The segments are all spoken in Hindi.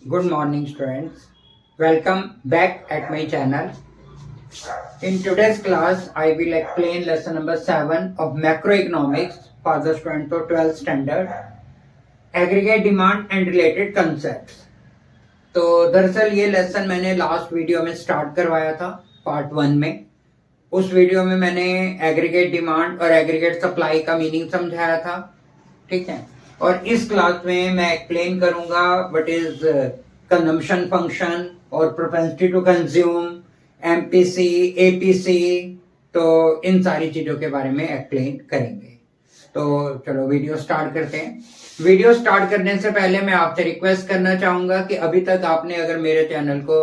Good morning, students. Welcome back at my channel. In today's class, I will explain lesson number 7 of macroeconomics for the students of 12th standard, aggregate demand and related concepts. तो दरअसल ये लेसन मैंने लास्ट वीडियो में स्टार्ट करवाया था पार्ट 1 में. उस वीडियो में मैंने एग्रीगेट डिमांड और एग्रीगेट सप्लाई का मीनिंग समझाया था. ठीक है. और इस क्लास में मैं एक्सप्लेन करूंगा व्हाट इज कंजम्पशन फंक्शन और propensity to consume, MPC, APC. तो इन सारी चीजों के बारे में एक्सप्लेन करेंगे. तो चलो वीडियो स्टार्ट करते हैं. वीडियो स्टार्ट करने से पहले मैं आपसे रिक्वेस्ट करना चाहूंगा कि अभी तक आपने अगर मेरे चैनल को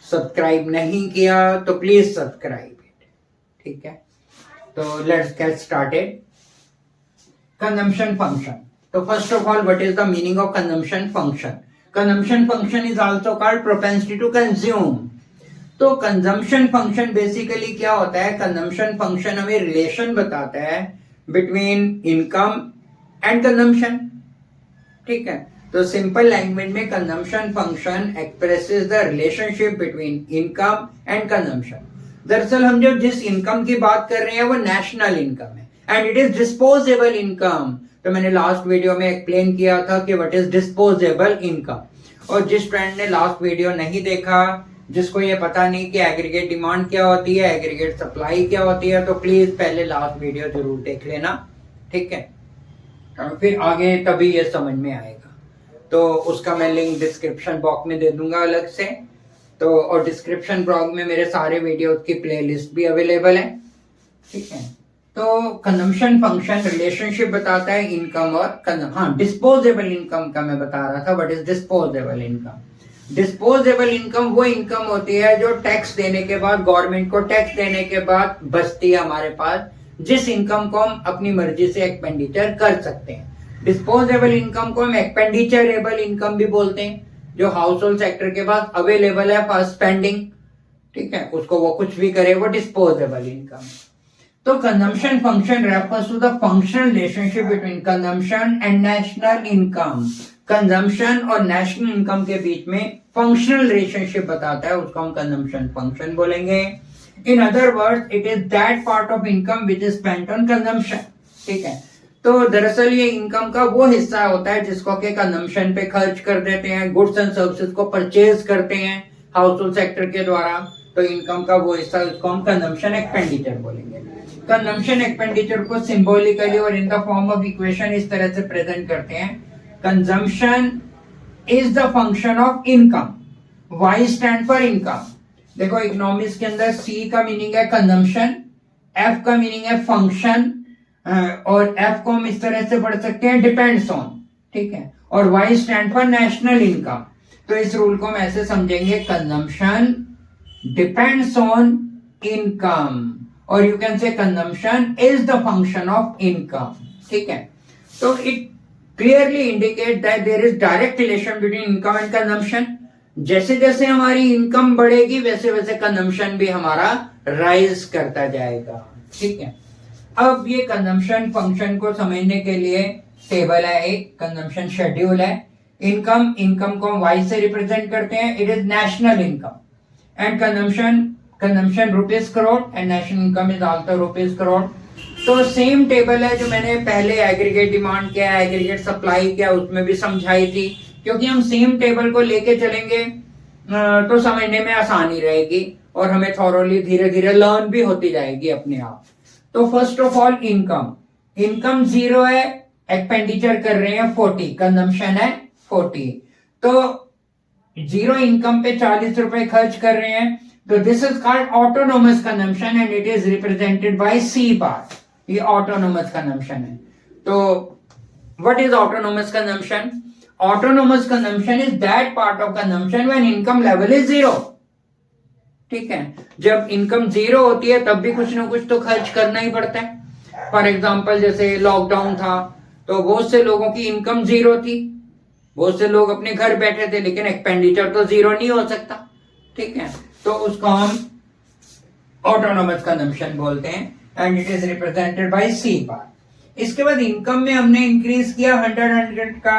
सब्सक्राइब नहीं किया तो प्लीज सब्सक्राइब इट. ठीक है. तो let's get started. Consumption function. So first of all, what is the meaning of consumption function? Consumption function is also called propensity to consume. तो consumption function basically क्या होता है? Consumption function हमें relation बताता है between income and consumption. ठीक है. तो simple language में consumption function expresses the relationship between income and consumption. दरअसल हम जो जिस income की बात कर रहे हैं वो national income है and it is disposable income. तो मैंने लास्ट वीडियो में एक्सप्लेन किया था कि व्हाट इज डिस्पोजेबल इनकम. और जिस फ्रेंड ने लास्ट वीडियो नहीं देखा, जिसको ये पता नहीं कि एग्रीगेट डिमांड क्या होती है, एग्रीगेट सप्लाई क्या होती है, तो प्लीज पहले लास्ट वीडियो जरूर देख लेना. ठीक है. फिर आगे तभी ये समझ में आएगा. तो उसका मैं लिंक डिस्क्रिप्शन बॉक्स में दे दूंगा अलग से. तो और डिस्क्रिप्शन बॉक्स में मेरे सारे वीडियो की प्लेलिस्ट भी अवेलेबल है. ठीक है. तो कंजम्पशन फंक्शन रिलेशनशिप बताता है इनकम और डिस्पोजेबल इनकम का मैं बता रहा था. What is disposable income? Disposable income वो इनकम होती है जो टैक्स देने के बाद, गवर्नमेंट को टैक्स देने के बाद बचती है हमारे पास, जिस इनकम को हम अपनी मर्जी से एक्सपेंडिचर कर सकते हैं. डिस्पोजेबल इनकम को हम एक्सपेंडिचरेबल इनकम भी बोलते हैं, जो हाउस होल्ड सेक्टर के पास अवेलेबल है फॉर स्पेंडिंग. ठीक है. उसको वो कुछ भी करे, वो डिस्पोजेबल इनकम. तो consumption function refers to the functional relationship between consumption and national income. Consumption और नेशनल इनकम के बीच में फंक्शनल रिलेशनशिप बताता है, उसको हम कंजम्पशन फंक्शन बोलेंगे. इन other words, it is that part of income which is spent on consumption. ठीक है. तो दरअसल ये इनकम का वो हिस्सा होता है जिसको के कंजम्पशन पे खर्च कर देते हैं, गुड्स एंड सर्विसेज को परचेज करते हैं हाउस होल्ड सेक्टर के द्वारा. तो इनकम का वो हिस्सा, उसको हम कंजम्पशन एक्सपेंडिचर बोलेंगे. कंजम्पशन एक्सपेंडिचर को सिंबॉलिकली और in the form of equation इस तरह से प्रेजेंट करते हैं. Consumption is the function of income. Y stand for income. देखो इकोनॉमिक्स के अंदर सी का मीनिंग है कंजम्पशन, एफ का मीनिंग है फंक्शन, और एफ को हम इस तरह से पढ़ सकते हैं डिपेंड्स ऑन. ठीक है. और Y stand for national income. तो इस रूल को हम ऐसे समझेंगे, कंजम्पशन डिपेंड्स ऑन इनकम, और you can say consumption is the function of income. ठीक है. तो it clearly indicate that there is direct relation between income and consumption. जैसे जैसे हमारी इनकम बढ़ेगी वैसे वैसे कंजम्पशन भी हमारा राइज करता जाएगा. ठीक है. अब ये कंजम्पशन फंक्शन को समझने के लिए टेबल है, एक कंजम्पशन शेड्यूल है. इनकम को हम वाई से रिप्रेजेंट करते हैं, it is national income. And consumption rupees crore and national income is also rupees crore. तो सेम टेबल है जो मैंने पहले एग्रीगेट डिमांड किया, एग्रीगेट सप्लाई किया, उसमें भी समझाई थी. क्योंकि हम सेम टेबल को लेके चलेंगे तो समझने में आसानी रहेगी और हमें थॉरोली धीरे धीरे लर्न भी होती जाएगी अपने आप. तो फर्स्ट ऑफ ऑल इनकम 0 है, एक्सपेंडिचर कर रहे हैं 40, कंजम्पशन है 40. तो 0 इनकम पे 40 रुपए खर्च कर रहे हैं. तो this is called autonomous consumption and it is represented by C bar. ये ऑटोनोमस कंजम्पशन है. तो what is autonomous consumption? Autonomous consumption is that part of consumption when income level is 0. ठीक है. जब इनकम 0 होती है तब भी कुछ ना कुछ तो खर्च करना ही पड़ता है. फॉर एग्जाम्पल जैसे लॉकडाउन था तो बहुत से लोगों की इनकम 0 थी, बहुत से लोग अपने घर बैठे थे, लेकिन एक्सपेंडिचर तो 0 नहीं हो सकता. ठीक है. तो उसको हम ऑटोनोमस कंजम्पशन बोलते हैं and it is represented by C bar. इसके बाद इनकम में हमने इंक्रीज किया 100 का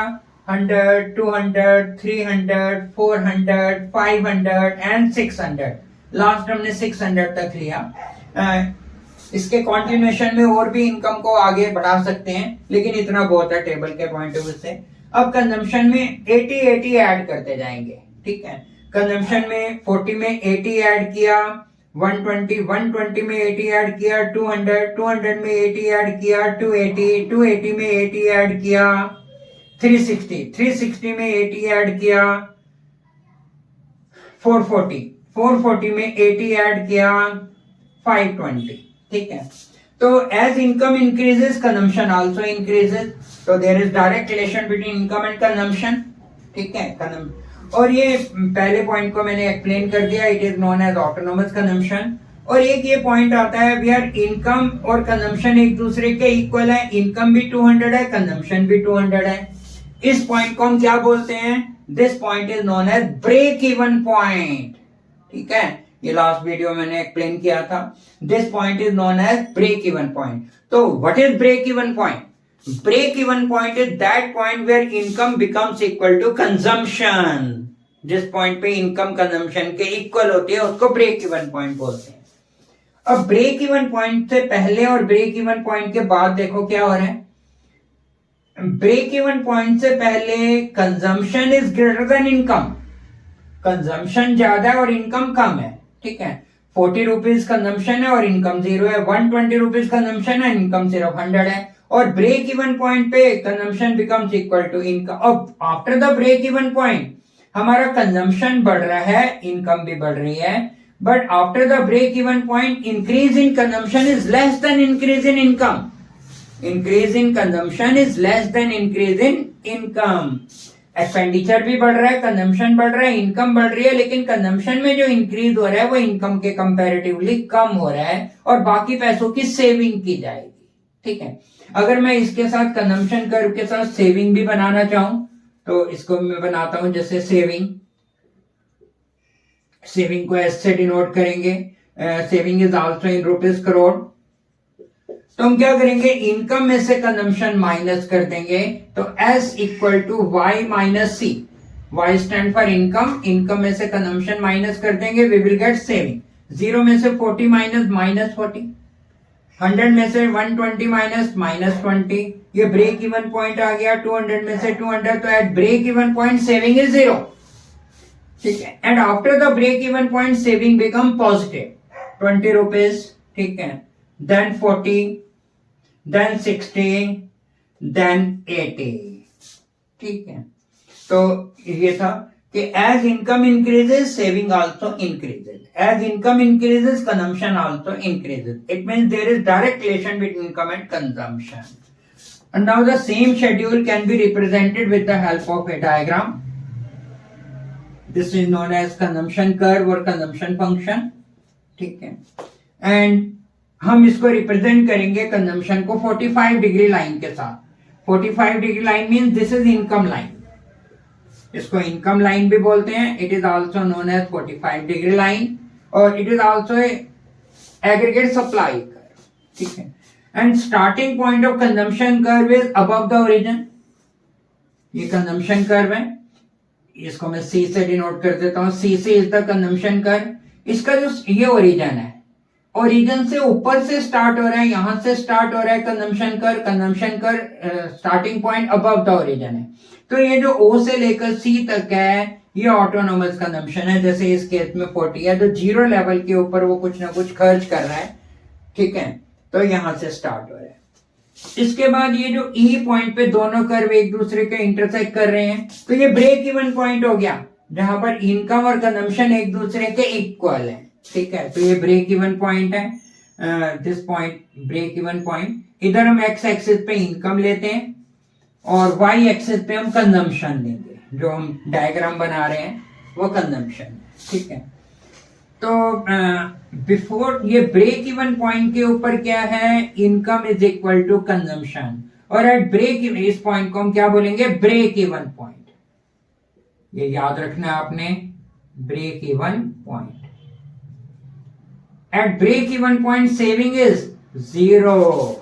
100, 200, 300, 400, 500 एंड 600। लास्ट हमने 600 तक लिया। इसके कॉन्टिन्यूशन में और भी इनकम को आगे बढ़ा सकते हैं, लेकिन इतना बहुत है टेबल के पॉइंट ऑफ व्यू से। अब कंजम्पशन में 80 ऐड करते जाएंगे, ठीक है। कंजम्पशन में 40 में 80 ऐड किया, 120 में 80 ऐड किया, 200 में 80 ऐड किया, 280 में 80 ऐड किया, 360 में 80 ऐड किया, 440 में 80 ऐड किया, 520, ठीक है। तो as income increases consumption also increases, तो there is direct relation between income and consumption, ठीक है। और ये पहले पॉइंट को मैंने एक्सप्लेन कर दिया, it is known as autonomous consumption. और एक ये पॉइंट आता है वेयर इनकम और कंजम्पशन एक दूसरे के इक्वल है, इनकम भी 200 है, कंजम्पशन भी 200 है। इस पॉइंट को हम क्या बोलते हैं? This point is known as break even point, ठीक है। ये लास्ट वीडियो मैंने एक्सप्लेन किया था। This point is known as break even point. तो what is break even point? Break even point is that point where income becomes equal to consumption. जिस पॉइंट पे इनकम कंजम्पशन के इक्वल होती है उसको ब्रेक इवन पॉइंट बोलते हैं। अब ब्रेक इवन पॉइंट से पहले और ब्रेक इवन पॉइंट के बाद देखो क्या हो रहा है। ब्रेक इवन पॉइंट से पहले consumption is greater than income, consumption ज्यादा है और इनकम कम है, ठीक है। 40 रुपीज कंजम्पशन है और इनकम 0 है, 120 रुपीज कंजम्पशन है, इनकम सिर्फ 100 है। और ब्रेक इवन पॉइंट पे consumption becomes equal to income. अब after the break even point हमारा कंजम्पशन बढ़ रहा है, इनकम भी बढ़ रही है, but after the break even point increase in consumption is less than increase in income. Increase in consumption is less than increase in income. Expenditure भी बढ़ रहा है, कंजम्पशन बढ़ रहा है, इनकम बढ़ रही है, लेकिन कंजम्पशन में जो इंक्रीज हो रहा है वो इनकम के कंपैरेटिवली कम हो रहा है और बाकी पैसों की सेविंग की जाएगी, ठीक है। अगर मैं इसके साथ कंजम्पशन कर्व के साथ सेविंग भी बनाना चाहूं तो इसको मैं बनाता हूं जैसे सेविंग को एस से डिनोट करेंगे। Saving is also in rupees crore. तो हम क्या करेंगे, इनकम में से कंजम्पशन माइनस कर देंगे, तो S equal to Y minus C. Y stand for income, income में से कंजम्पशन माइनस कर देंगे, वी विल गेट सेविंग। 0 में से 40 माइनस 40, 100 में से 120 माइनस 20, ये ब्रेक इवन पॉइंट आ गया। 200 में से 200, तो at break even point saving is 0, ठीक है। And after the break even point saving become positive 20 rupees, ठीक है, देन 40, then 60, then 80, ठीक है। तो ये था कि as income increases, saving also increases. As income increases, consumption also increases. It means there is direct relation between income and consumption. And now the same schedule can be represented with the help of a diagram. This is known as consumption curve or consumption function, ठीक है। And हम इसको रिप्रेजेंट करेंगे कंजम्पशन को 45 डिग्री लाइन के साथ। 45 degree line means this is income line, इसको इनकम लाइन भी बोलते हैं। It is also known as 45 degree line और it is also aggregate supply curve, ठीक है। And starting point of consumption curve is above the origin. ये कंजम्पशन कर्व है, इसको मैं सी से डिनोट कर देता हूं। सी से इज द कंजम्पशन कर्व। इसका जो ये ओरिजिन है, ओरिजिन से ऊपर से स्टार्ट हो रहा है, यहां से स्टार्ट हो रहा है कंजम्पशन कर starting point above the origin है। तो ये जो ओ से लेकर सी तक है ये ऑटोनोमस कंजम्पशन है। जैसे इस केस में 40 है, तो 0 लेवल के ऊपर वो कुछ ना कुछ खर्च कर रहा है, ठीक है। तो यहां से स्टार्ट हो रहा है। इसके बाद ये जो ई पॉइंट पे दोनों कर्व एक दूसरे के इंटरसेक्ट कर रहे हैं, तो ये ब्रेक इवन पॉइंट हो गया जहां पर इनकम और कंजम्पशन एक दूसरे के इक्वल है, ठीक है। तो ये ब्रेक इवन पॉइंट है, this point break even point. इधर हम एक्स एक्सिस पे इनकम लेते हैं और वाई एक्सिस पे हम कंजम्पशन लेंगे। जो हम डायग्राम बना रहे हैं वो कंजम्पशन, ठीक है। तो बिफोर ये ब्रेक इवन पॉइंट के ऊपर क्या है, income is equal to consumption, और एट ब्रेक इस पॉइंट को हम क्या बोलेंगे, ब्रेक इवन पॉइंट। ये याद रखना है आपने, break even point. At break even point saving is 0।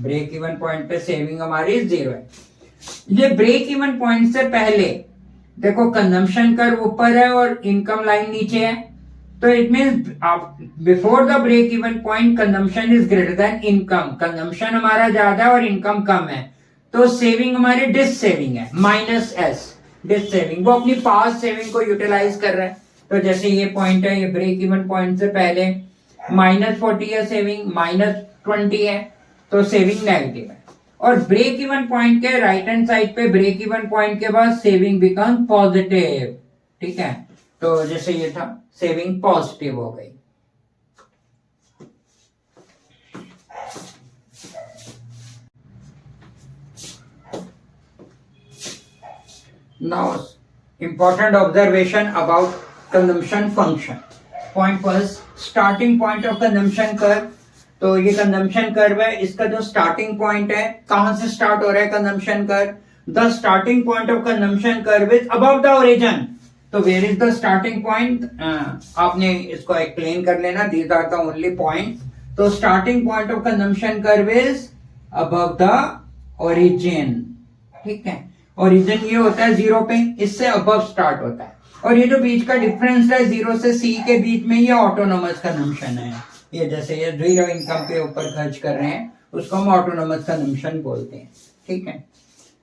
Break even point पे सेविंग हमारी 0 है। ये ब्रेक इवन पॉइंट से पहले देखो कंजम्पशन कर्व ऊपर है और इनकम लाइन नीचे है, तो it means before the break even point consumption is greater than income, consumption हमारा ज्यादा है और इनकम कम है, तो सेविंग हमारी डिस सेविंग है, माइनस एस डिस सेविंग, वो अपनी पास्ट सेविंग को यूटिलाइज कर रहा है। तो जैसे ये पॉइंट है, ये ब्रेक इवन पॉइंट से पहले -40 है सेविंग, -20 है, तो सेविंग नेगेटिव है। और ब्रेक इवन पॉइंट के राइट हैंड साइड पे ब्रेक इवन पॉइंट के बाद सेविंग बिकम पॉजिटिव, ठीक है। तो जैसे ये था, सेविंग पॉजिटिव हो गई। Now, important observation about consumption function. Point first, starting point of consumption curve. तो ये कंजम्पशन कर्व है, इसका जो स्टार्टिंग पॉइंट है, कहां से स्टार्ट हो रहा है consumption curve? The starting point of consumption curve is above the origin. तो where is the starting point? आपने इसको एक्सप्लेन कर लेना, these are the only point. तो starting point of consumption curve is above the origin, ठीक है। ओरिजिन ये होता है 0 पे, इससे अबव स्टार्ट होता है, और ये जो बीच का डिफरेंस है 0 से C के बीच में, ये ऑटोनोमस कंजम्पशन है। ये जैसे ये 0 इनकम के ऊपर खर्च कर रहे हैं, उसको हम ऑटोनोमस कंजम्पशन बोलते हैं, ठीक है।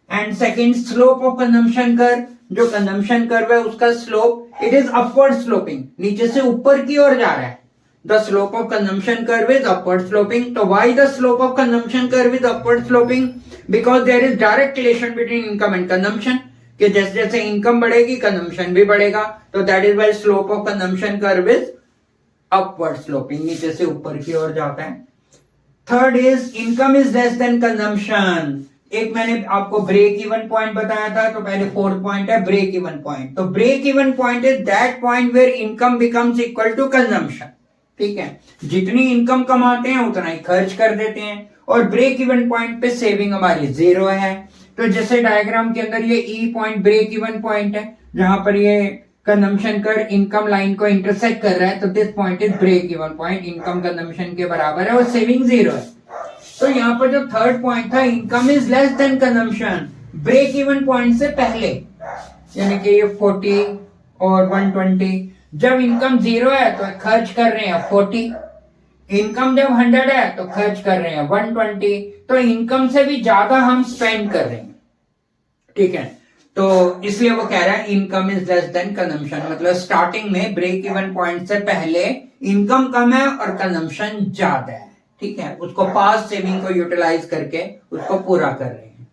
And second, slope of consumption curve, जो कंजम्पशन कर्व है उसका slope it is upward sloping, नीचे से ऊपर की ओर जा रहा है। The slope of consumption curve is upward sloping. तो why the slope of consumption curve is upward sloping? Because there is direct relation between income and consumption, कि जैसे जैसे इनकम बढ़ेगी कंजम्पशन भी बढ़ेगा, तो that is why slope of consumption curve is upward sloping, नीचे से ऊपर की ओर जाता है। Third is income is less than consumption. एक मैंने आपको ब्रेक इवन पॉइंट बताया था, तो पहले फोर्थ पॉइंट है ब्रेक इवन पॉइंट। तो break even point is that point where income becomes equal to consumption, ठीक है। जितनी इनकम कमाते हैं उतना ही खर्च कर देते हैं, और ब्रेक इवन पॉइंट पे सेविंग हमारी 0 है। तो जैसे डायग्राम के अंदर ये E point break even point है, जहां पर ये कंजम्पशन कर इनकम लाइन को इंटरसेक्ट कर रहा है, तो this point is break even point, income consumption के बराबर है और सेविंग 0 है। तो यहाँ पर जो थर्ड पॉइंट था, income is less than consumption, break even point से पहले, यानी कि ये 40 और 120, जब इनकम 0 है तो खर्च कर रहे हैं 40, इनकम जब 100 है तो खर्च कर रहे हैं 120, तो इनकम से भी ज्यादा हम स्पेंड कर रहे हैं, ठीक है। तो इसलिए वो कह रहा है income is less than consumption, मतलब स्टार्टिंग में ब्रेक इवन पॉइंट से पहले इनकम कम है और कंजम्पशन ज्यादा है, ठीक है। उसको पास्ट सेविंग को यूटिलाइज करके उसको पूरा कर रहे हैं।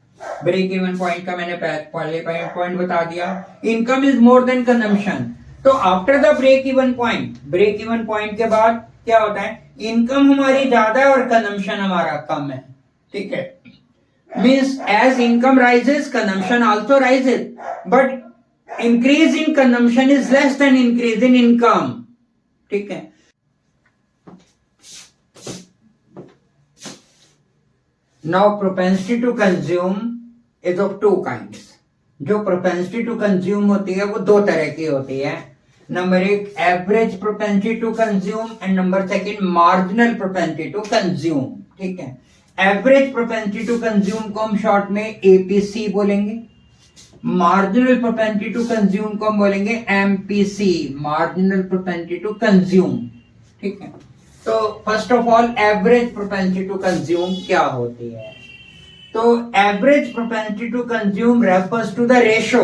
ब्रेक इवन पॉइंट का मैंने पहले पॉइंट बता दिया। Income is more than consumption, तो after the break even point, break even point के बाद क्या होता है? इनकम हमारी ज्यादा है और कंजम्पशन हमारा कम है, ठीक है। Means as income rises consumption also rises, but increase in consumption is less than increase in income, ठीक है। Now propensity to consume is of 2 kinds. जो प्रोपेंसिटी टू कंज्यूम होती है वो 2 तरह की होती है। Number 1 average propensity to consume, and number 2 marginal propensity to consume, ठीक है। एवरेज प्रोपेंसिटी टू कंज्यूम को हम शॉर्ट में एपीसी बोलेंगे, मार्जिनल प्रोपेंसिटी टू कंज्यूम को हम बोलेंगे MPC, marginal propensity to consume, ठीक है। तो first of all average propensity to consume क्या होती है? तो average propensity to consume refers to the ratio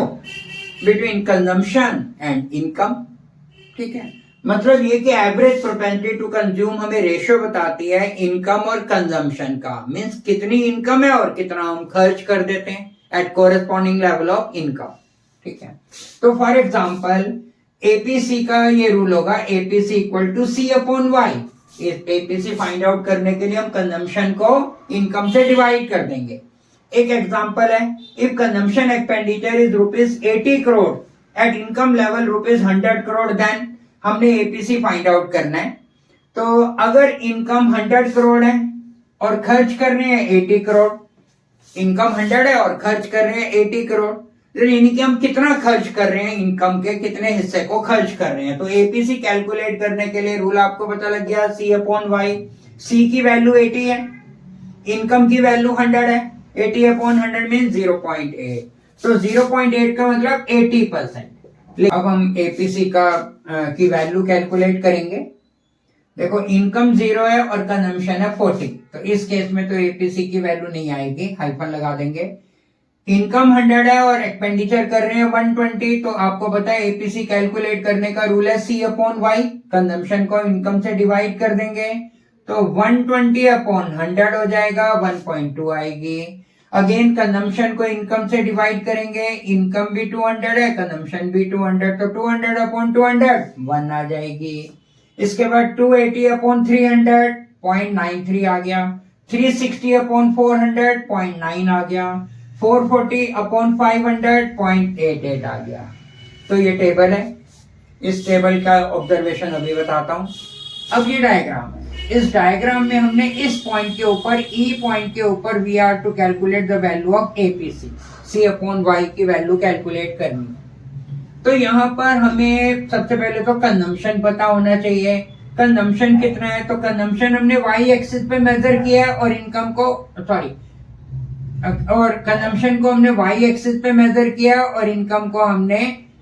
between consumption and income, ठीक है। मतलब ये कि एवरेज प्रोपेंसिटी टू कंज्यूम हमें रेशो बताती है इनकम और कंजम्पशन का, मींस कितनी इनकम है और कितना हम खर्च कर देते हैं at corresponding level of income, ठीक है। तो फॉर एग्जांपल एपीसी का ये रूल होगा, APC equal to C upon Y. APC find out करने के लिए हम कंजम्पशन को इनकम से डिवाइड कर देंगे। एक एग्जांपल है, if consumption expenditure is ₹80 crore at income level ₹100 crore, then हमने एपीसी फाइंड आउट करना है। तो अगर इनकम 100 करोड़ है और खर्च कर रहे हैं 80 करोड़, इनकम 100 है और खर्च कर रहे हैं 80 करोड़, तो यानी कि हम कितना खर्च कर रहे हैं, इनकम के कितने हिस्से को खर्च कर रहे हैं। तो एपीसी कैलकुलेट करने के लिए रूल आपको पता लग गया, सी अपॉन वाई। सी की वैल्यू 80 है, इनकम की वैल्यू 100 है, 80 अपॉन 100 मीन 0.8, तो 0.8 का मतलब 80%। अब हम एपीसी का की वैल्यू कैलकुलेट करेंगे। देखो इनकम 0 है और कंजम्पशन है 40, तो इस केस में तो एपीसी की वैल्यू नहीं आएगी, हाइफन लगा देंगे। इनकम 100 है और एक्सपेंडिचर कर रहे हैं 120, तो आपको पता है एपीसी कैलकुलेट करने का रूल है सी अपॉन वाई, कंजम्पशन को इनकम से डिवाइड कर देंगे, तो 120 अपॉन 100 हो जाएगा, 1.2 आएगी। अगेन कंजम्पशन को इनकम से डिवाइड करेंगे, इनकम भी 200 है, कंजम्पशन भी 200, तो 200 अपॉन 200 1 आ जाएगी। इसके बाद 280 अपॉन 300 0.93 आ गया, 360 अपॉन 400 0.9 आ गया, 440 अपॉन 500 0.88 आ गया। तो ये टेबल है, इस टेबल का ऑब्जर्वेशन अभी बताता हूं। अब ये डायग्राम है, इस डायग्राम में हमने इस पॉइंट के ऊपर ई पॉइंट के ऊपर we are to calculate the value of APC, C upon Y की वैल्यू कैलकुलेट करनी है। तो यहाँ पर हमें सबसे पहले तो कंजम्पशन पता होना चाहिए। कंजम्पशन कितना है, तो कंजम्पशन हमने वाई एक्सिस पे मेजर किया है और इनकम को और कंजम्पशन को हमने वाई एक्सिस पे मेजर किया और इनकम को हमने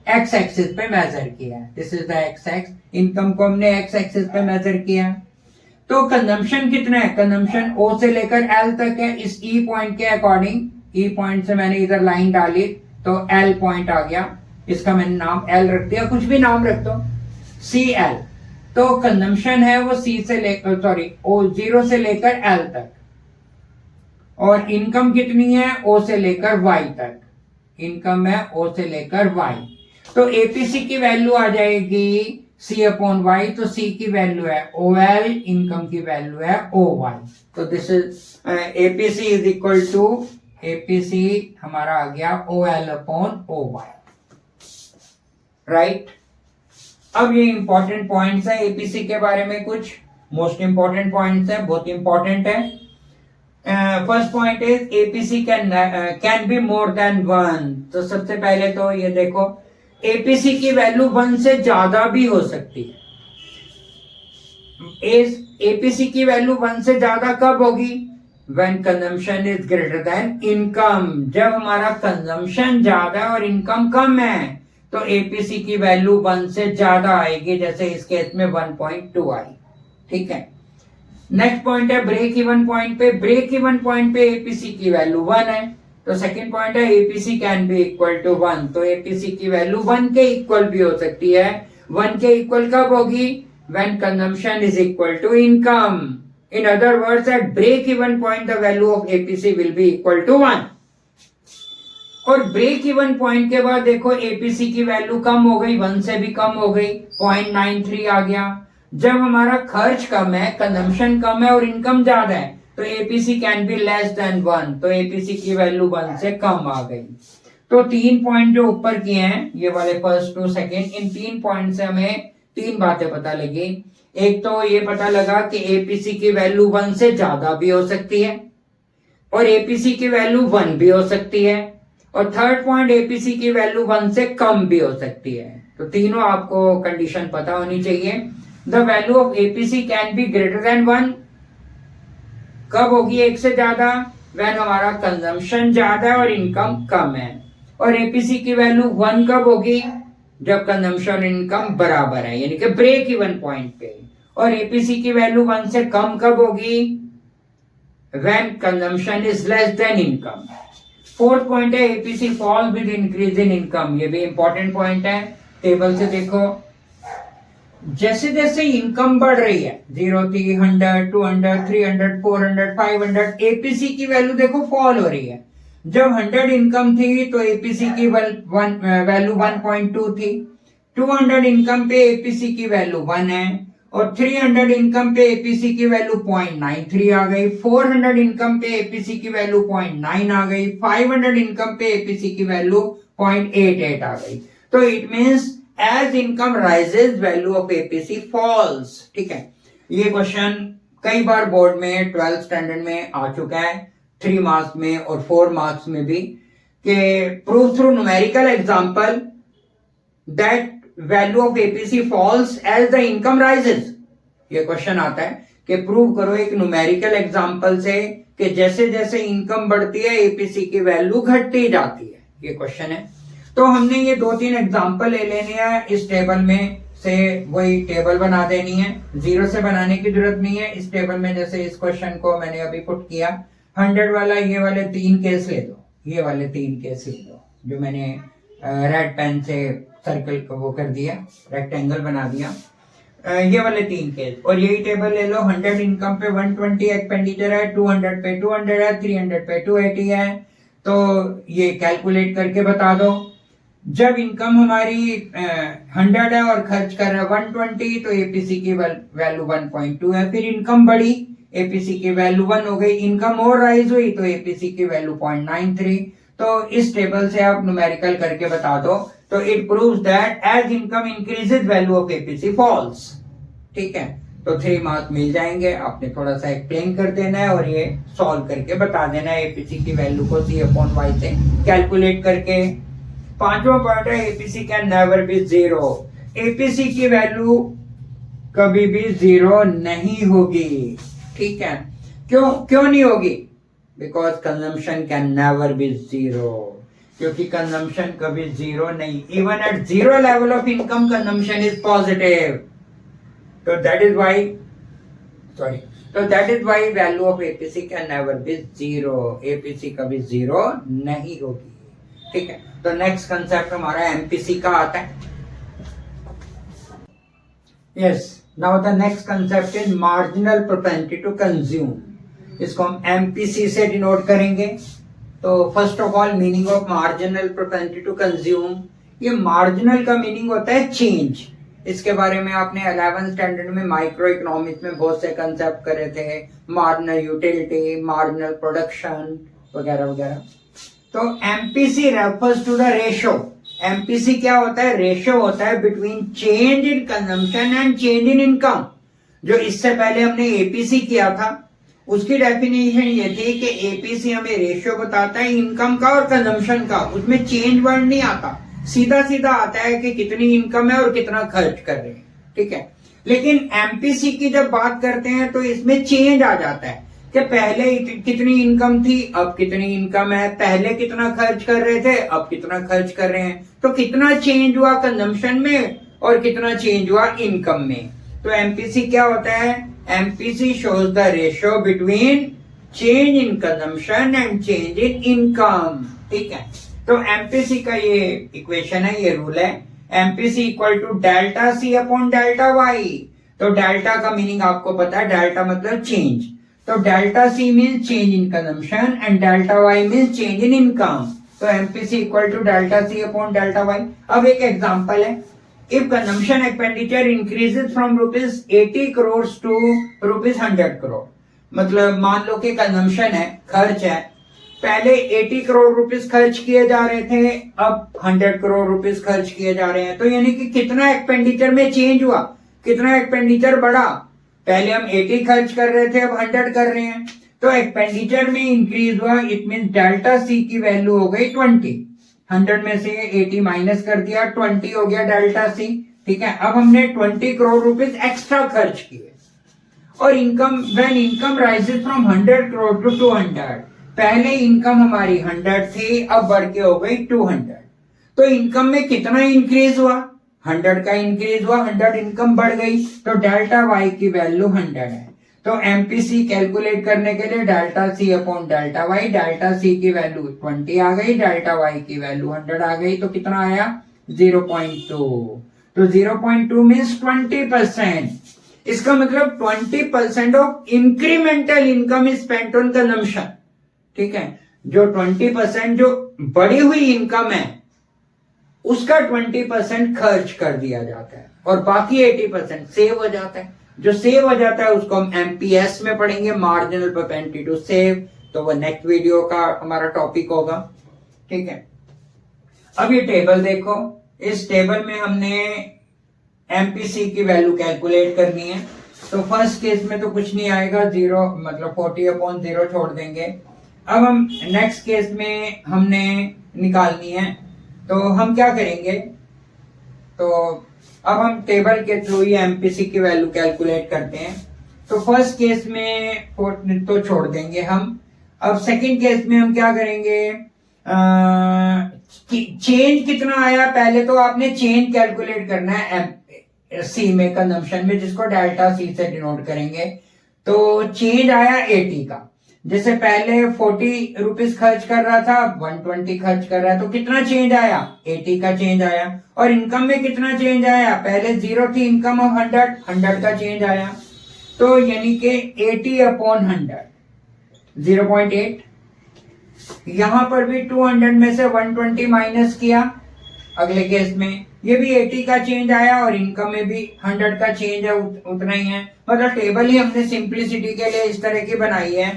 एक्स एक्सिस पे मेजर किया। This is the x x, income को हमने एक्स एक्सिस पे मेजर किया। तो कंजम्पशन कितना है, कंजम्पशन ओ से लेकर एल तक है। इस ई पॉइंट के अकॉर्डिंग, ई पॉइंट से मैंने इधर लाइन डाली तो एल पॉइंट आ गया, इसका मैंने नाम एल रख दिया, कुछ भी नाम रख दो, सी एल। तो कंजम्पशन है वो सी से लेकर ओ 0 से लेकर एल तक, और इनकम कितनी है ओ से लेकर वाई तक, इनकम है ओ से लेकर वाई। तो एपीसी की वैल्यू आ जाएगी सी अपॉन वाई, तो सी की वैल्यू है ओ एल, इनकम की वैल्यू है ओ वाई। तो this is APC is equal to, APC हमारा आ गया O L upon O Y, right. अब ये इंपॉर्टेंट पॉइंट्स है एपीसी के बारे में, कुछ मोस्ट इंपॉर्टेंट पॉइंट्स है, बहुत इंपॉर्टेंट है। First point is APC can be more than 1। तो सबसे पहले तो ये देखो एपीसी की वैल्यू 1 से ज्यादा भी हो सकती है। एपीसी की वैल्यू 1 से ज्यादा कब होगी, when consumption is greater than income. जब हमारा कंजम्पशन ज्यादा है और इनकम कम है तो एपीसी की वैल्यू 1 से ज्यादा आएगी, जैसे इस केस में 1.2 आई, ठीक है। नेक्स्ट पॉइंट है ब्रेक इवन पॉइंट पे, ब्रेक इवन पॉइंट पे एपीसी की वैल्यू 1 है। तो सेकंड पॉइंट है APC can be equal to 1, तो एपीसी की वैल्यू 1 के इक्वल भी हो सकती है। 1 के इक्वल कब होगी, when consumption is equal to income. In other words at break even point the value of APC will be equal to 1। और ब्रेक इवन पॉइंट के बाद देखो एपीसी की वैल्यू कम हो गई, 1 से भी कम हो गई, 0.93 आ गया। जब हमारा खर्च कम है, कंजम्पशन कम है और इनकम ज्यादा है, तो APC can be less than 1, तो एपीसी की वैल्यू 1 से कम आ गई। तो 3 पॉइंट जो ऊपर किए हैं, ये वाले फर्स्ट टू सेकेंड, इन 3 पॉइंट से हमें 3 बातें पता लगी। एक तो ये पता लगा कि एपीसी की वैल्यू 1 से ज्यादा भी हो सकती है और एपीसी की वैल्यू 1 भी हो सकती है, और थर्ड पॉइंट एपीसी की वैल्यू 1 से कम भी हो सकती है। तो तीनों आपको कंडीशन पता होनी चाहिए। The value of APC can be greater than 1, कब होगी 1 से ज्यादा, व्हेन हमारा कंजम्पशन ज्यादा है और इनकम कम है। और एपीसी की वैल्यू 1 कब होगी, जब कंजम्पशन और इनकम बराबर है, यानी कि ब्रेक इवन पॉइंट पे। और एपीसी की वैल्यू 1 से कम कब होगी, when consumption is less than income. Fourth point है APC fall with increase in income, ये भी इंपॉर्टेंट पॉइंट है। टेबल से देखो, जैसे जैसे इनकम बढ़ रही है, 0 300 200 300 400 500, एपीसी की वैल्यू देखो फॉल हो रही है। जब 100 इनकम थी तो एपीसी की वैल्यू 1.2 थी, 200 इनकम पे एपीसी की वैल्यू 1 है, और 300 इनकम पे एपीसी की वैल्यू 0.93 आ गई, 400 इनकम पे एपीसी की वैल्यू 0.9 आ गई, 500 इनकम पे एपीसी की वैल्यू 0.88 आ गई। तो it means as income rises value of APC falls, ठीक है। ये क्वेश्चन कई बार बोर्ड में 12th स्टैंडर्ड में आ चुका है, 3 मार्क्स में और 4 मार्क्स में भी, कि prove through numerical example that value of APC falls as the income rises. ये क्वेश्चन आता है कि प्रूव करो एक न्यूमेरिकल एग्जांपल से कि जैसे जैसे इनकम बढ़ती है एपीसी की वैल्यू घटती जाती है, ये क्वेश्चन है। तो हमने ये 2-3 एग्जांपल ले लेने हैं, इस टेबल में से वही टेबल बना देनी है, जीरो से बनाने की जरूरत नहीं है। इस टेबल में जैसे इस क्वेश्चन को मैंने अभी पुट किया 100 वाला, ये वाले 3 केस ले दो, ये वाले 3 केस ले दो जो मैंने रेड पेन से सर्कल को वो कर दिया, रेक्टेंगल बना दिया, ये वाले 3 केस। और यही टेबल ले लो, 100 इनकम पे 120 एक्सपेंडिचर है, 200 पे 200 है, 300 पे 280 है। तो ये कैलकुलेट करके बता दो। जब इनकम हमारी 100 है और खर्च कर रहा है 120, तो एपीसी की वैल्यू 1.2 है। फिर इनकम बढ़ी, एपीसी की वैल्यू 1 हो गई, इनकम और राइज हुई तो एपीसी की वैल्यू 0.93। तो इस टेबल से आप न्यूमेरिकल करके बता दो। तो it proves that as income increases value of APC falls. ठीक है, तो 3 मार्क्स मिल जाएंगे। आपने थोड़ा सा एक्सप्लेन कर देना है और ये सॉल्व करके बता देना है एपीसी की वैल्यू को C/Y से कैलकुलेट करके। 5वां पॉइंट है APC can never be zero. APC की वैल्यू कभी भी जीरो नहीं होगी। ठीक है, क्यों नहीं होगी? Because consumption can never be zero, क्योंकि कंजम्पशन कभी जीरो नहीं, even at zero level of income consumption is positive. तो that is why value of APC can never be zero. APC कभी जीरो नहीं होगी। ठीक है, तो नेक्स्ट कंसेप्ट हमारा एमपीसी का आता है। Yes, now the next concept is marginal propensity to consume. इसको हम एमपीसी से डिनोट करेंगे। तो first of all meaning of marginal propensity to consume, ये मार्जिनल का मीनिंग होता है चेंज। इसके बारे में आपने 11th स्टैंडर्ड में माइक्रो इकोनॉमिक्स में बहुत से कंसेप्ट करे थे, मार्जिनल यूटिलिटी, मार्जिनल प्रोडक्शन वगैरह वगैरह। तो MPC refers to the ratio. MPC क्या होता है? रेशो होता है between change in consumption and change in income. जो इससे पहले हमने एपीसी किया था उसकी डेफिनेशन ये थी कि एपीसी हमें रेशियो बताता है इनकम का और कंजम्पशन का, उसमें चेंज वर्ड नहीं आता, सीधा सीधा आता है कि कितनी इनकम है और कितना खर्च कर रहे हैं। ठीक है, लेकिन एमपीसी की जब बात करते हैं तो इसमें चेंज आ जाता है कि पहले कितनी इनकम थी, अब कितनी इनकम है, पहले कितना खर्च कर रहे थे, अब कितना खर्च कर रहे हैं। तो कितना चेंज हुआ कंजम्पशन में और कितना चेंज हुआ इनकम में। तो एमपीसी क्या होता है? MPC shows the ratio between change in consumption and change in income. ठीक है, तो एमपीसी का ये इक्वेशन है, ये रूल है, MPC equal to delta C upon delta Y. तो डेल्टा का मीनिंग आपको पता है, डेल्टा मतलब चेंज। तो delta C means change in consumption and delta Y means change in income. तो MPC equal to delta C upon delta Y. अब एक एग्जांपल है, if consumption expenditure increases from ₹80 crore to ₹100 crore, मतलब मान लो कि कंजम्पशन है, खर्च है, पहले 80 करोड़ रुपीस खर्च किए जा रहे थे, अब 100 करोड़ रुपीस खर्च किए जा रहे हैं। तो यानी कि कितना एक्सपेंडिचर में चेंज हुआ, कितना एक्सपेंडिचर बढ़ा। पहले हम 80 खर्च कर रहे थे, अब 100 कर रहे हैं, तो एक्सपेंडिचर में इंक्रीज हुआ। इट मीन डेल्टा सी की वैल्यू हो गई 20। 100 में से 80 माइनस कर दिया, 20 हो गया डेल्टा सी। ठीक है, अब हमने 20 करोड़ रुपीस एक्स्ट्रा खर्च किए। और income, when income rises from 100 crore to 200, पहले इनकम हमारी 100 थी, अब बढ़ के हो गई 200। तो इनकम में कितना इंक्रीज हुआ? 100 का इंक्रीज हुआ, 100 इनकम बढ़ गई, तो डेल्टा वाई की वैल्यू 100 है। तो एमपीसी कैलकुलेट करने के लिए delta C upon delta Y, delta C की वैल्यू 20 आ गई, डेल्टा वाई की वैल्यू 100 आ गई, तो कितना आया? 0.2। तो 0.2 मीन्स 20%। इसका मतलब 20% of incremental income is spent on consumption. ठीक है, जो 20% जो बढ़ी हुई इनकम है उसका 20% खर्च कर दिया जाता है और बाकी 80% सेव हो जाता है। जो सेव हो जाता है उसको हम एमपीएस में पढ़ेंगे, मार्जिनल प्रोपेंसिटी टू सेव। तो वो नेक्स्ट वीडियो का हमारा टॉपिक होगा। ठीक है, अब ये टेबल देखो, इस टेबल में हमने एमपीसी की वैल्यू कैलकुलेट करनी है। तो फर्स्ट केस में तो कुछ नहीं आएगा, 0 मतलब 40/0 छोड़ देंगे। अब हम नेक्स्ट केस में हमने निकालनी है, तो हम क्या करेंगे? तो अब हम टेबल के थ्रू ही एमपीसी की वैल्यू कैलकुलेट करते हैं। तो तो फर्स्ट केस में तो छोड़ देंगे हम। अब सेकंड केस में हम क्या करेंगे, चेंज कितना आया, पहले तो आपने चेंज कैलकुलेट करना है सी में, कंजम्पशन में, जिसको डेल्टा सी से डिनोट करेंगे। तो चेंज आया 80 का, जैसे पहले 40 रुपीज खर्च कर रहा था, 120 खर्च कर रहा है, तो कितना चेंज आया, 80 का चेंज आया। और इनकम में कितना चेंज आया, पहले 0 थी इनकम, ऑफ 100 का चेंज आया। तो यानी कि 80/100 0.8। यहां पर भी 200 में से 120 माइनस किया, अगले केस में ये भी 80 का चेंज आया और इनकम में भी 100 का चेंज है, उतना ही है। मतलब टेबल ही हमने सिंप्लिसिटी के लिए इस तरह की बनाई है।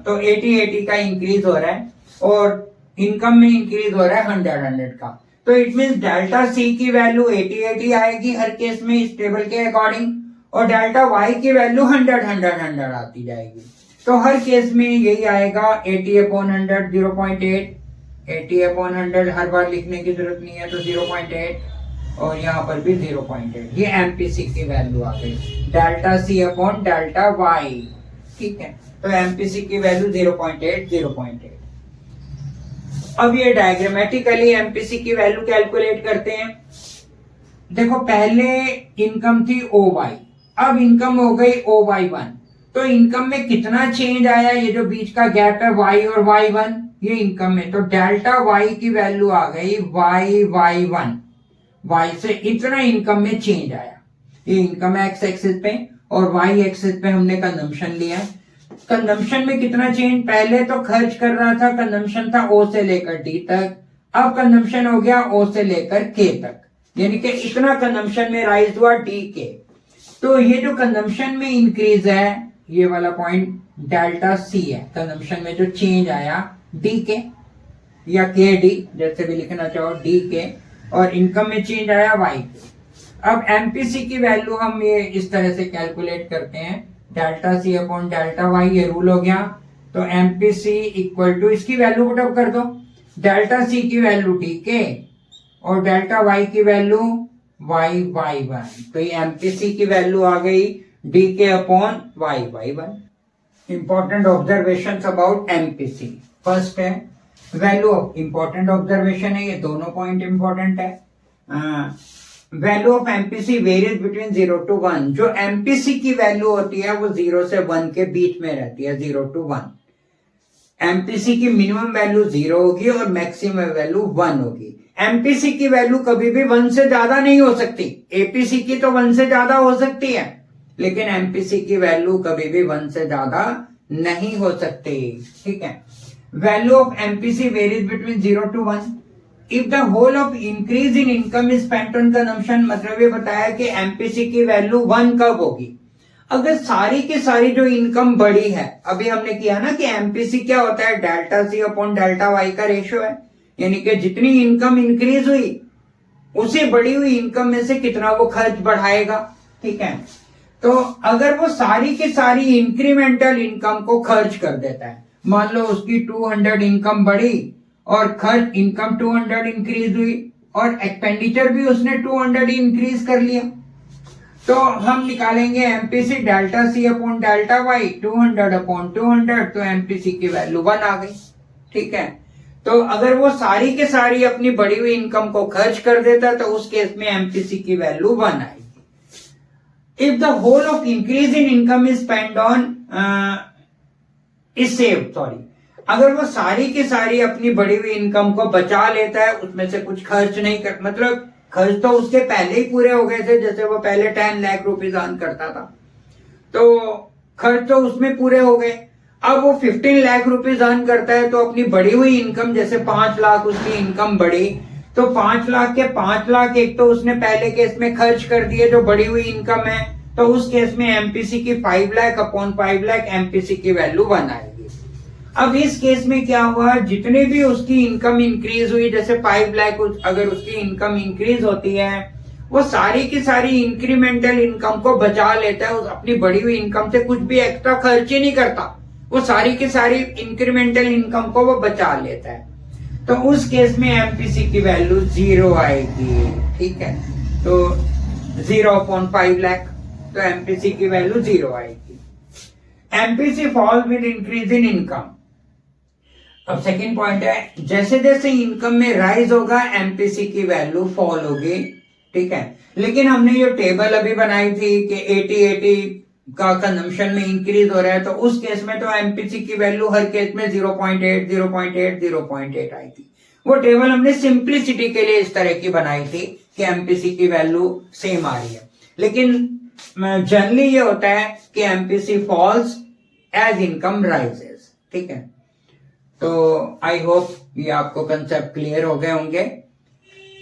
तो 80 का इंक्रीज हो रहा है और इनकम में इंक्रीज हो रहा है 100 का। तो इट मींस डेल्टा सी की वैल्यू 80 आएगी हर केस में इस टेबल के अकॉर्डिंग, और डेल्टा वाई की वैल्यू 100 आती जाएगी। तो हर केस में यही आएगा 80/100 0.8, 80/100 हर बार लिखने की जरूरत नहीं है, तो 0.8 और यहाँ पर भी 0.8। ये एमपीसी की वैल्यू आ गई, delta C upon delta Y. ठीक है, तो एमपीसी की वैल्यू 0.8। अब ये डायग्रामेटिकली एमपीसी की वैल्यू कैलकुलेट करते हैं। देखो पहले इनकम थी OY, अब इनकम हो गई OY1। तो इनकम में कितना चेंज आया, ये जो बीच का गैप है Y और Y1, ये इनकम में, तो डेल्टा Y की वैल्यू आ गई Y1। Y से इतना इनकम में चेंज आया। ये इनकम है एक्स एक्सिस पे और वाई एक्सिस पे हमने कंजम्पशन लिया है। कंजम्पशन में कितना चेंज, पहले तो खर्च कर रहा था, कंजम्पशन था O से लेकर D तक, अब कंजम्पशन हो गया O से लेकर K तक, यानी कि इतना कंजम्पशन में राइज हुआ DK। तो ये जो कंजम्पशन में इंक्रीज है, ये वाला पॉइंट डेल्टा सी है, कंजम्पशन में जो चेंज आया DK या KD जैसे भी लिखना चाहो DK, और इनकम में चेंज आया YK। अब एमपीसी की वैल्यू हम ये इस तरह से कैलकुलेट करते हैं, delta C upon delta Y, ये रूल हो गया। तो एमपीसी इक्वल टू, इसकी वैल्यू पुटअप कर दो, डेल्टा सी की वैल्यू DK और डेल्टा वाई की वैल्यू Y1। तो ये एमपीसी की वैल्यू आ गई DK upon Y1। Important observation about MPC, first है वैल्यू ऑफ, इंपॉर्टेंट ऑब्जर्वेशन है, ये दोनों पॉइंट इंपॉर्टेंट है। Value of MPC varies between 0 to 1। जो एमपीसी की वैल्यू होती है वो 0 से 1 के बीच में रहती है, 0 to 1। एमपीसी की मिनिमम वैल्यू 0 होगी और मैक्सिमम वैल्यू 1 होगी। एमपीसी की वैल्यू कभी भी 1 से ज्यादा नहीं हो सकती। एपीसी की तो 1 से ज्यादा हो सकती है, लेकिन एमपीसी की वैल्यू कभी भी 1 से ज्यादा नहीं हो सकती। ठीक है, value of MPC varies between 0 to 1। If the whole of increase in income is spent on consumption, मतलब ये बताया कि एमपीसी की वैल्यू 1 कब होगी, अगर सारी की सारी जो इनकम बढ़ी है। अभी हमने किया ना कि एमपीसी क्या होता है, delta C upon delta Y का रेशियो है, यानी कि जितनी इनकम इंक्रीज हुई उसे बढ़ी हुई इनकम में से कितना वो खर्च बढ़ाएगा। ठीक है, तो अगर वो सारी की सारी इंक्रीमेंटल इनकम को खर्च कर देता है, मान लो उसकी 200 इनकम बढ़ी और खर्च इनकम 200 इंक्रीज हुई और एक्सपेंडिचर भी उसने 200 इंक्रीज कर लिया, तो हम निकालेंगे MPC delta C upon delta Y, 200/200, तो एमपीसी की वैल्यू 1 आ गई। ठीक है, तो अगर वो सारी के सारी अपनी बढ़ी हुई इनकम को खर्च कर देता तो उस केस में एमपीसी की वैल्यू 1 आएगी। If the whole of increase in income is spend on अगर वो सारी की सारी अपनी बढ़ी हुई इनकम को बचा लेता है, उसमें से कुछ खर्च नहीं कर, मतलब खर्च तो उसके पहले ही पूरे हो गए थे, जैसे वो पहले 10 लाख रुपीज अर्न करता था तो खर्च तो उसमें पूरे हो गए। अब वो 15 लाख रुपीज अर्न करता है, तो अपनी बढ़ी हुई इनकम, जैसे 5 लाख उसकी इनकम बढ़ी, तो 5 लाख के 5 लाख एक तो उसने पहले केस में खर्च कर दिए जो बढ़ी हुई इनकम है, तो उस केस में एमपीसी की 5 लाख अपॉन 5 लाख एमपीसी की वैल्यू 1 आएगी। अब इस केस में क्या हुआ, जितने भी उसकी इनकम इंक्रीज हुई, जैसे 5 लाख अगर उसकी इनकम इंक्रीज होती है, वो सारी की सारी इंक्रीमेंटल इनकम को बचा लेता है, उस अपनी बढ़ी हुई इनकम से कुछ भी एक्स्ट्रा खर्च ही नहीं करता, वो सारी की सारी इंक्रीमेंटल इनकम को वो बचा लेता है, तो उस केस में एमपीसी की वैल्यू 0 आएगी। ठीक है, तो 0/5 लाख, तो एमपीसी की वैल्यू 0 आएगी। MPC fall with increase in income. अब सेकंड पॉइंट है, जैसे जैसे इनकम में राइज होगा एमपीसी की वैल्यू फॉल होगी, ठीक है। लेकिन हमने जो टेबल अभी बनाई थी कि 80 का कंजम्पशन में इंक्रीज हो रहा है, तो उस केस में तो एमपीसी की वैल्यू हर केस में 0.8 0.8 0.8 आई थी। वो टेबल हमने सिंप्लिसिटी के लिए इस तरह की बनाई थी कि एमपीसी की वैल्यू सेम आ रही है। लेकिन जनरली ये होता है कि MPC falls as income rises, ठीक है। तो आई होप ये आपको कंसेप्ट क्लियर हो गए होंगे।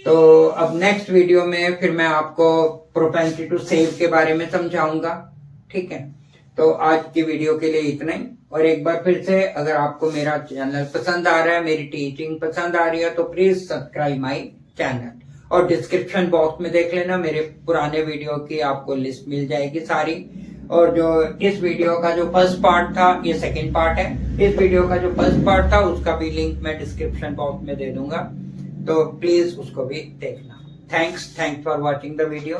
तो अब नेक्स्ट वीडियो में फिर मैं आपको प्रोपेंसिटी टू सेव के बारे में समझाऊंगा, ठीक है। तो आज की वीडियो के लिए इतना ही। और एक बार फिर से, अगर आपको मेरा चैनल पसंद आ रहा है, मेरी टीचिंग पसंद आ रही है, तो प्लीज सब्सक्राइब माय चैनल। और डिस्क्रिप्शन बॉक्स में देख लेना, मेरे पुराने वीडियो की आपको लिस्ट मिल जाएगी सारी। और जो इस वीडियो का जो फर्स्ट पार्ट था, ये सेकंड पार्ट है। इस वीडियो का जो फर्स्ट पार्ट था उसका भी लिंक मैं डिस्क्रिप्शन बॉक्स में दे दूंगा, तो प्लीज उसको भी देखना। Thanks for watching the video.